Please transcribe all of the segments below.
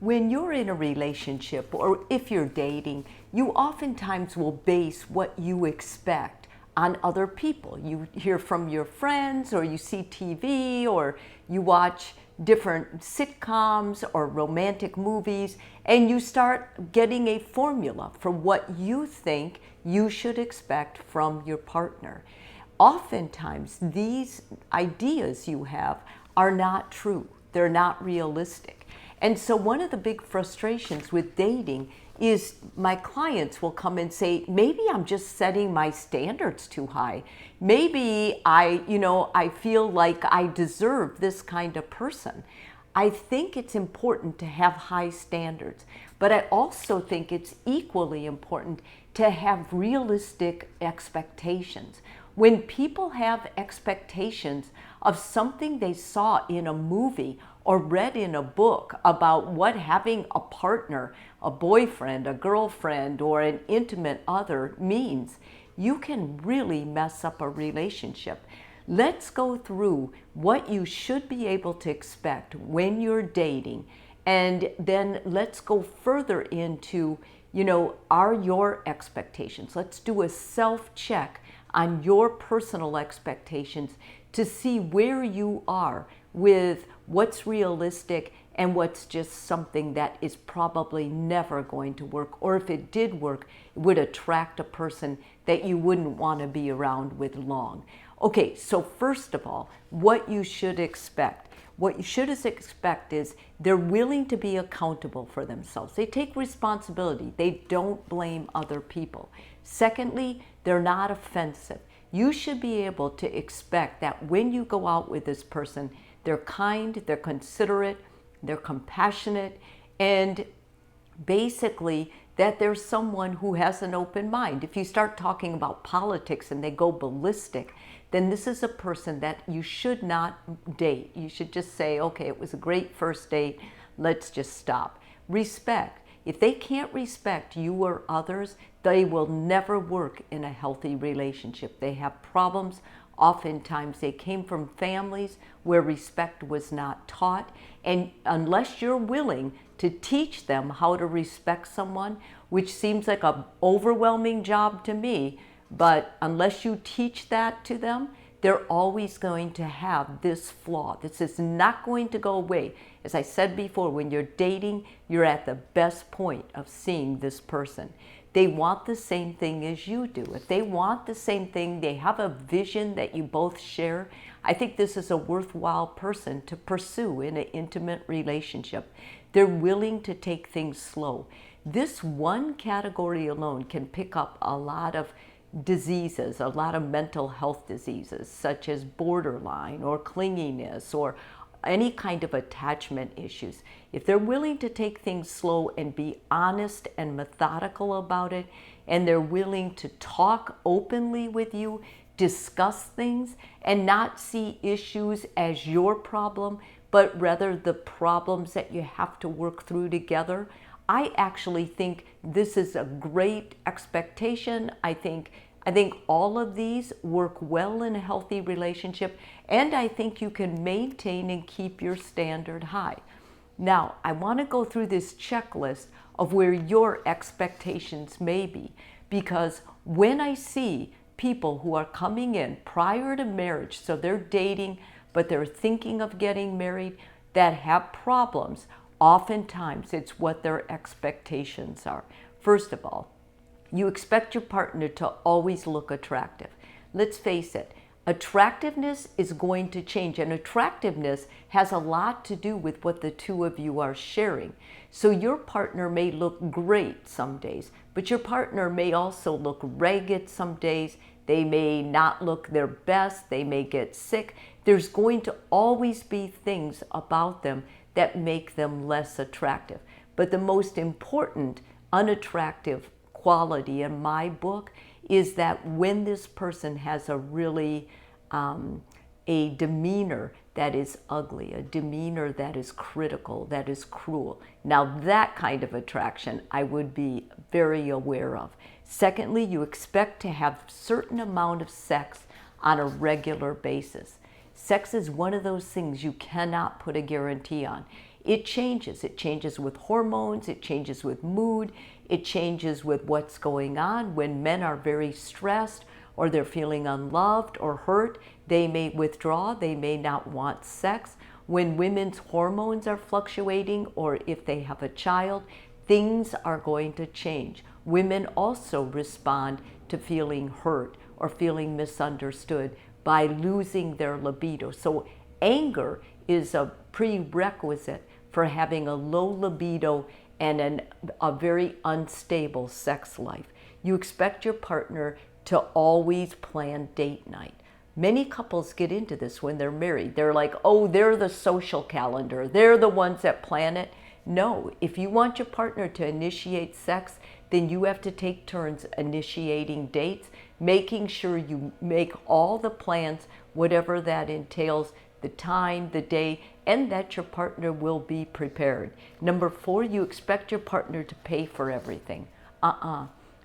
When you're in a relationship or if you're dating, you oftentimes will base what you expect on other people. You hear from your friends, or you see TV, or you watch different sitcoms or romantic movies, and you start getting a formula for what you think you should expect from your partner. Oftentimes, these ideas you have are not true. They're not realistic. And so one of the big frustrations with dating is my clients will come and say, maybe I'm just setting my standards too high. Maybe I feel like I deserve this kind of person. I think it's important to have high standards, but I also think it's equally important to have realistic expectations. When people have expectations of something they saw in a movie or read in a book about what having a partner, a boyfriend, a girlfriend, or an intimate other means, you can really mess up a relationship. Let's go through what you should be able to expect when you're dating, and then let's go further into, are your expectations? Let's do a self-check on your personal expectations to see where you are with what's realistic and what's just something that is probably never going to work, or if it did work, it would attract a person that you wouldn't want to be around with long. Okay, so first of all, what you should expect. What you should expect is they're willing to be accountable for themselves. They take responsibility. They don't blame other people. Secondly, they're not offensive. You should be able to expect that when you go out with this person, they're kind, they're considerate, they're compassionate, and basically that there's someone who has an open mind. If you start talking about politics and they go ballistic, then this is a person that you should not date. You should just say, okay, it was a great first date, let's just stop. Respect. If they can't respect you or others, they will never work in a healthy relationship. They have problems. Oftentimes they came from families where respect was not taught, and unless you're willing to teach them how to respect someone, which seems like an overwhelming job to me, but unless you teach that to them, they're always going to have this flaw. This is not going to go away. As I said before, when you're dating, you're at the best point of seeing this person. They want the same thing as you do. If they want the same thing, they have a vision that you both share, I think this is a worthwhile person to pursue in an intimate relationship. They're willing to take things slow. This one category alone can pick up a lot of diseases, a lot of mental health diseases, such as borderline or clinginess or any kind of attachment issues. If they're willing to take things slow and be honest and methodical about it, and they're willing to talk openly with you, discuss things, and not see issues as your problem, but rather the problems that you have to work through together, I actually think this is a great expectation. I think all of these work well in a healthy relationship, and I think you can maintain and keep your standard high. Now, I want to go through this checklist of where your expectations may be, because when I see people who are coming in prior to marriage, so they're dating, but they're thinking of getting married, that have problems, oftentimes it's what their expectations are. First of all, you expect your partner to always look attractive. Let's face it, attractiveness is going to change, and attractiveness has a lot to do with what the two of you are sharing. So your partner may look great some days, but your partner may also look ragged some days. They may not look their best. They may get sick. There's going to always be things about them that make them less attractive. But the most important unattractive quality in my book is that when this person has a really a demeanor that is ugly, a demeanor that is critical, that is cruel. Now that kind of attraction I would be very aware of. Secondly, you expect to have a certain amount of sex on a regular basis. Sex is one of those things you cannot put a guarantee on. it changes. It changes with hormones, it changes with mood, it changes with what's going on. When men are very stressed or they're feeling unloved or hurt, they may withdraw, they may not want sex. When women's hormones are fluctuating or if they have a child, things are going to change. Women also respond to feeling hurt or feeling misunderstood by losing their libido. So anger is a prerequisite for having a low libido and a very unstable sex life. You expect your partner to always plan date night. Many couples get into this when they're married. They're like, oh, they're the social calendar. They're the ones that plan it. No, if you want your partner to initiate sex, then you have to take turns initiating dates, making sure you make all the plans, whatever that entails, the time, the day, and that your partner will be prepared. Number 4, you expect your partner to pay for everything.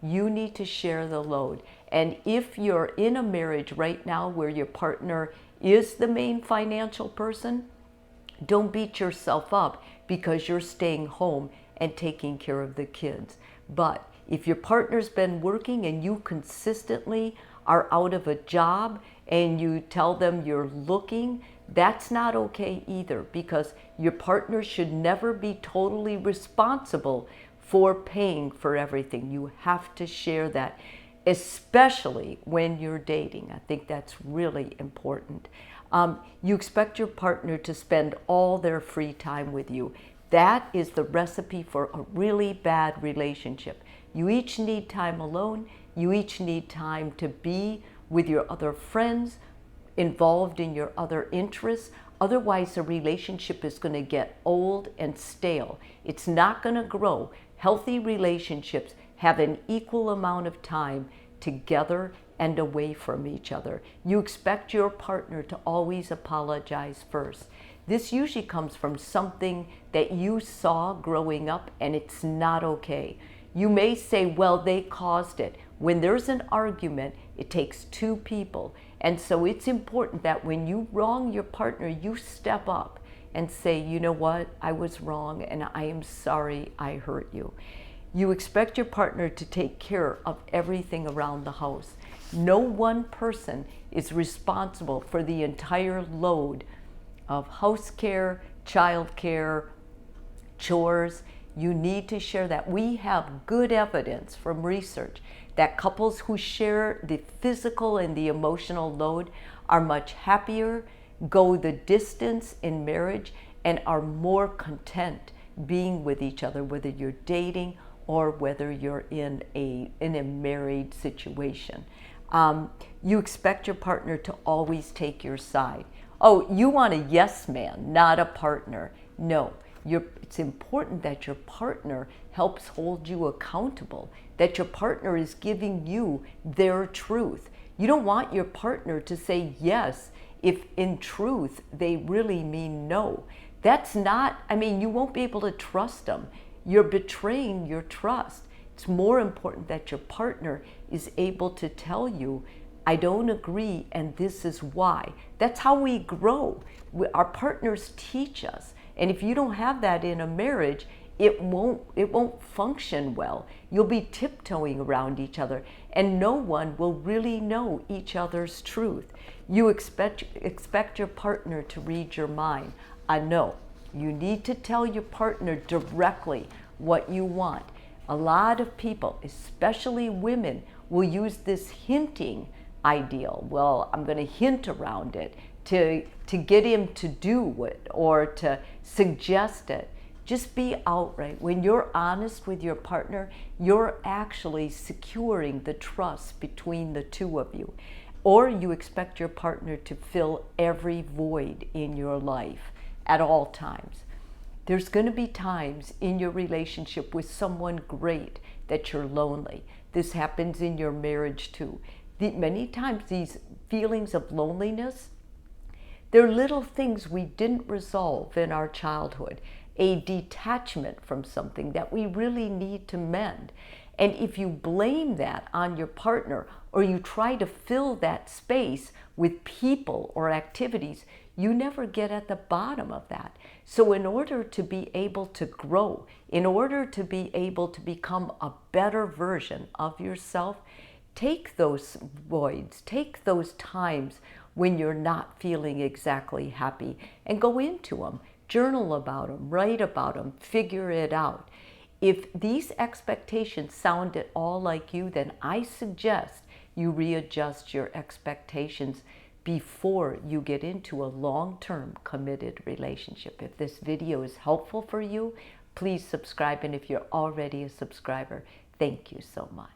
You need to share the load. And if you're in a marriage right now where your partner is the main financial person, don't beat yourself up because you're staying home and taking care of the kids. But if your partner's been working and you consistently are out of a job and you tell them you're looking, that's not okay either, because your partner should never be totally responsible for paying for everything. You have to share that, especially when you're dating. I think that's really important. You expect your partner to spend all their free time with you. That is the recipe for a really bad relationship. You each need time alone. You each need time to be with your other friends, involved in your other interests. Otherwise, the relationship is going to get old and stale. It's not going to grow. Healthy relationships have an equal amount of time together and away from each other. You expect your partner to always apologize first. This usually comes from something that you saw growing up, and it's not okay. You may say, well, they caused it. When there's an argument, it takes 2 people. And so it's important that when you wrong your partner, you step up and say, you know what, I was wrong and I am sorry I hurt you. You expect your partner to take care of everything around the house. No one person is responsible for the entire load of house care, child care, chores. You need to share that. We have good evidence from research that couples who share the physical and the emotional load are much happier, go the distance in marriage, and are more content being with each other, whether you're dating or whether you're in a married situation. You expect your partner to always take your side. Oh, you want a yes man, not a partner. No, it's important that your partner helps hold you accountable, that your partner is giving you their truth. You don't want your partner to say yes if in truth they really mean no. That's not, you won't be able to trust them. You're betraying your trust. It's more important that your partner is able to tell you, I don't agree and this is why. That's how we grow. Our partners teach us. And if you don't have that in a marriage, it won't function well. You'll be tiptoeing around each other and no one will really know each other's truth. You expect your partner to read your mind. No, you need to tell your partner directly what you want. A lot of people, especially women, will use this hinting ideal. Well, I'm going to hint around it to get him to do it or to suggest it. Just be outright. When you're honest with your partner, you're actually securing the trust between the two of you. Or you expect your partner to fill every void in your life at all times. There's going to be times in your relationship with someone great that you're lonely. This happens in your marriage too. Many times these feelings of loneliness, they're little things we didn't resolve in our childhood, a detachment from something that we really need to mend. And if you blame that on your partner or you try to fill that space with people or activities, you never get at the bottom of that. So in order to be able to grow, in order to be able to become a better version of yourself, take those voids, take those times when you're not feeling exactly happy and go into them. Journal about them, write about them, figure it out. If these expectations sound at all like you, then I suggest you readjust your expectations before you get into a long-term committed relationship. If this video is helpful for you, please subscribe. And if you're already a subscriber, thank you so much.